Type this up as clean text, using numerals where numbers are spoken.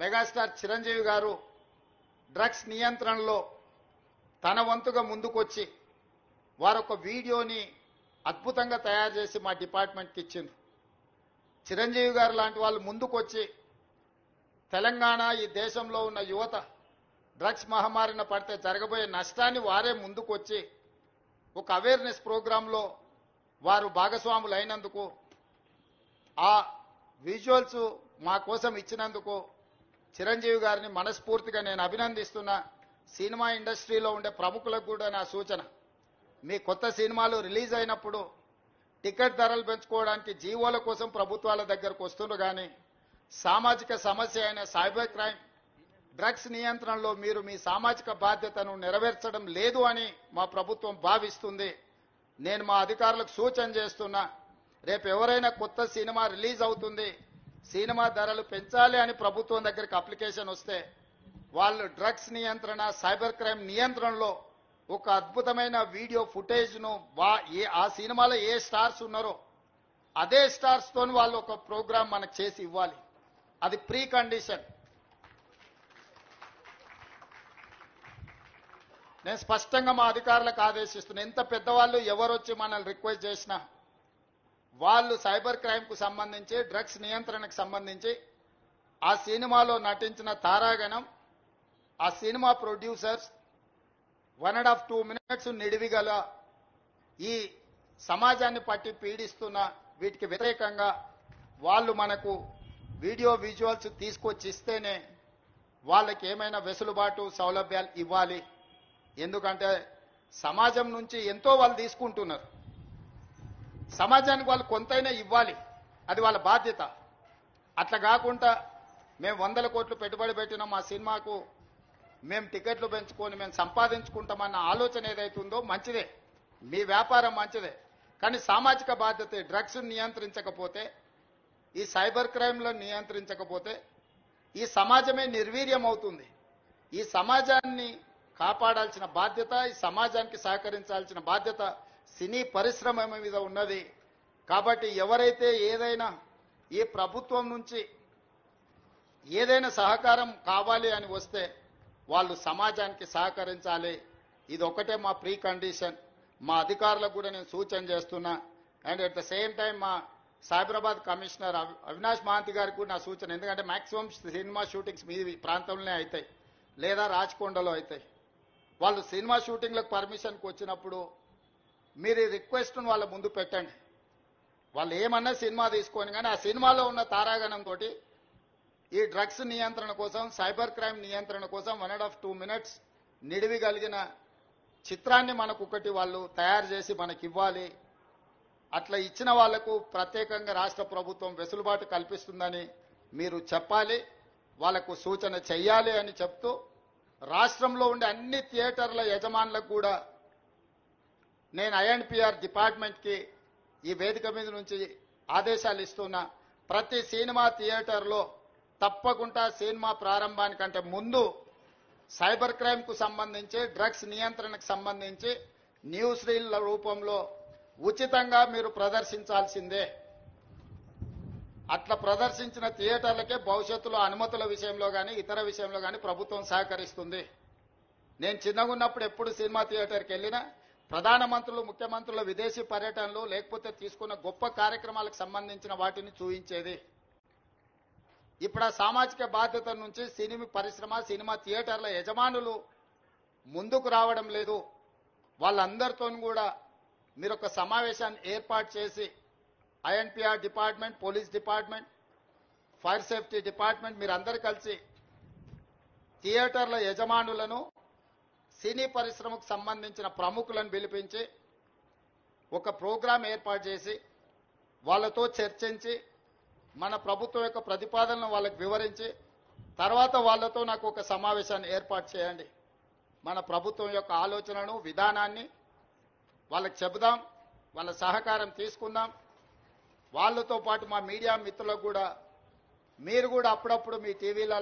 Megastar Chiranjeevi గారు drugs నియంత్రణలో తన వంతుగా ముందుకొచ్చి వారొక వీడియోని అద్భుతంగా తయారు చేసి మా డిపార్ట్మెంట్కి ఇచ్చింది. చిరంజీవి గారు లాంటి వాళ్ళు ముందుకొచ్చి తెలంగాణ ఈ దేశంలో ఉన్న యువత డ్రగ్స్ మహమ్మారిన పడితే జరగబోయే నష్టాన్ని వారే ముందుకొచ్చి ఒక అవేర్నెస్ ప్రోగ్రాంలో వారు భాగస్వాములు అయినందుకు, ఆ విజువల్స్ మా కోసం ఇచ్చినందుకు చిరంజీవి గారిని మనస్ఫూర్తిగా నేను అభినందిస్తున్నా. సినిమా ఇండస్ట్రీలో ఉండే ప్రముఖులకు కూడా నా సూచన, మీ కొత్త సినిమాలు రిలీజ్ అయినప్పుడు టికెట్ ధరలు పెంచుకోవడానికి జీవోల కోసం ప్రభుత్వాల దగ్గరకు వస్తున్నారు, కానీ సామాజిక సమస్య అయిన సైబర్ క్రైమ్ డ్రగ్స్ నియంత్రణలో మీరు మీ సామాజిక బాధ్యతను నెరవేర్చడం లేదు అని మా ప్రభుత్వం భావిస్తుంది. నేను మా అధికారులకు సూచన చేస్తున్నా, రేపు ఎవరైనా కొత్త సినిమా రిలీజ్ అవుతుంది, సినిమా ధరలు పెంచాలి అని ప్రభుత్వం దగ్గరికి అప్లికేషన్ వస్తే వాళ్ళు డ్రగ్స్ నియంత్రణ సైబర్ క్రైమ్ నియంత్రణలో ఒక అద్భుతమైన వీడియో ఫుటేజ్ను ఆ సినిమాలో ఏ స్టార్స్ ఉన్నారో అదే స్టార్స్ తోని వాళ్ళు ఒక ప్రోగ్రాం మనకు చేసి ఇవ్వాలి. అది ప్రీ కండిషన్. నేను స్పష్టంగా మా అధికారులకు ఆదేశిస్తున్నా, ఎంత పెద్దవాళ్ళు ఎవరు వచ్చి మనల్ని రిక్వెస్ట్ చేసినా వాళ్ళు సైబర్ క్రైమ్ కు సంబంధించి డ్రగ్స్ నియంత్రణకు సంబంధించి ఆ సినిమాలో నటించిన తారాగణం, ఆ సినిమా ప్రొడ్యూసర్స్ 1.5-2 minutes నిడివిగల ఈ సమాజాన్ని పట్టి పీడిస్తున్న వీటికి వ్యతిరేకంగా వాళ్ళు మనకు వీడియో విజువల్స్ తీసుకొచ్చి ఇస్తేనే వాళ్ళకి ఏమైనా వెసులుబాటు సౌలభ్యాలు ఇవ్వాలి. ఎందుకంటే సమాజం నుంచి ఎంతో వాళ్ళు తీసుకుంటున్నారు, సమాజానికి వాళ్ళు కొంతైనా ఇవ్వాలి, అది వాళ్ళ బాధ్యత. అట్లా కాకుండా మేము 100 కోట్లు పెట్టుబడి పెట్టిన మా సినిమాకు మేము టికెట్లు పెంచుకొని మేము సంపాదించుకుంటామన్న ఆలోచన ఏదైతుందో మంచిదే, మీ వ్యాపారం మంచిదే, కానీ సామాజిక బాధ్యత. డ్రగ్స్ నియంత్రించకపోతే, ఈ సైబర్ క్రైమ్లను నియంత్రించకపోతే ఈ సమాజమే నిర్వీర్యం అవుతుంది. ఈ సమాజాన్ని కాపాడాల్సిన బాధ్యత, ఈ సమాజానికి సహకరించాల్సిన బాధ్యత సినీ పరిశ్రమ మీద ఉన్నది. కాబట్టి ఎవరైతే ఏదైనా ఈ ప్రభుత్వం నుంచి ఏదైనా సహకారం కావాలి అని వస్తే వాళ్ళు సమాజానికి సహకరించాలి. ఇది ఒకటే మా ప్రీ కండిషన్. మా అధికారులకు కూడా నేను సూచన చేస్తున్నా. And at the same time మా సైబరాబాద్ కమిషనర్ అవినాష్ మహాంతి గారికి కూడా నా సూచన, ఎందుకంటే మాక్సిమం సినిమా షూటింగ్స్ మీ ప్రాంతంలోనే అవుతాయి లేదా రాచకొండలో అవుతాయి. వాళ్ళు సినిమా షూటింగ్లకు పర్మిషన్కి వచ్చినప్పుడు మీరు రిక్వెస్ట్ను వాళ్ళ ముందు పెట్టండి. వాళ్ళు ఏమన్నా సినిమా తీసుకొని, కానీ ఆ సినిమాలో ఉన్న తారాగణంతో ఈ డ్రగ్స్ నియంత్రణ కోసం, సైబర్ క్రైమ్ నియంత్రణ కోసం 1.5-2 minutes నిడివి కలిగిన చిత్రాన్ని మనకు ఒకటి వాళ్ళు తయారు చేసి మనకి ఇవ్వాలి. అట్లా ఇచ్చిన వాళ్లకు ప్రత్యేకంగా రాష్ట్ర ప్రభుత్వం వెసులుబాటు కల్పిస్తుందని మీరు చెప్పాలి, వాళ్లకు సూచన చెయ్యాలి అని చెప్తూ, రాష్ట్రంలో ఉండే అన్ని థియేటర్ల యజమానులకు కూడా నేను ఐఎన్పిఆర్ డిపార్ట్మెంట్కి ఈ వేదిక మీద నుంచి ఆదేశాలు ఇస్తున్నా. ప్రతి సినిమా థియేటర్లో తప్పకుండా సినిమా ప్రారంభానికంటే ముందు సైబర్ క్రైమ్ కు సంబంధించి, డ్రగ్స్ నియంత్రణకు సంబంధించి న్యూస్ రీల్ల రూపంలో ఉచితంగా మీరు ప్రదర్శించాల్సిందే. అట్లా ప్రదర్శించిన థియేటర్లకే భవిష్యత్తులో అనుమతుల విషయంలో కానీ ఇతర విషయంలో కానీ ప్రభుత్వం సహకరిస్తుంది. నేను చిన్నగా ఉన్నప్పుడు ఎప్పుడు సినిమా థియేటర్కి వెళ్ళినా ప్రధానమంత్రులు, ముఖ్యమంత్రుల విదేశీ పర్యటనలు లేకపోతే తీసుకున్న గొప్ప కార్యక్రమాలకు సంబంధించిన వాటిని చూయించేది. ఇప్పుడు ఆ సామాజిక బాధ్యత నుంచి సినిమా పరిశ్రమ, సినిమా థియేటర్ల యజమానులు ముందుకు రావడం లేదు. వాళ్ళందరితో కూడా మీరు ఒక సమావేశాన్ని ఏర్పాటు చేసి INPR department, police department, fire safety department మీరందరూ కలిసి థియేటర్ల యజమానులను, సినీ పరిశ్రమకు సంబంధించిన ప్రముఖులను పిలిపించి ఒక ప్రోగ్రాం ఏర్పాటు చేసి వాళ్ళతో చర్చించి మన ప్రభుత్వం యొక్క ప్రతిపాదనను వాళ్ళకు వివరించి తర్వాత వాళ్ళతో నాకు ఒక సమావేశాన్ని ఏర్పాటు చేయండి. మన ప్రభుత్వం యొక్క ఆలోచనను, విధానాన్ని వాళ్ళకి చెబుదాం, వాళ్ళ సహకారం తీసుకుందాం. వాళ్ళతో పాటు మా మీడియా మిత్రులకు కూడా మీరు కూడా అప్పుడప్పుడు మీ టీవీలలో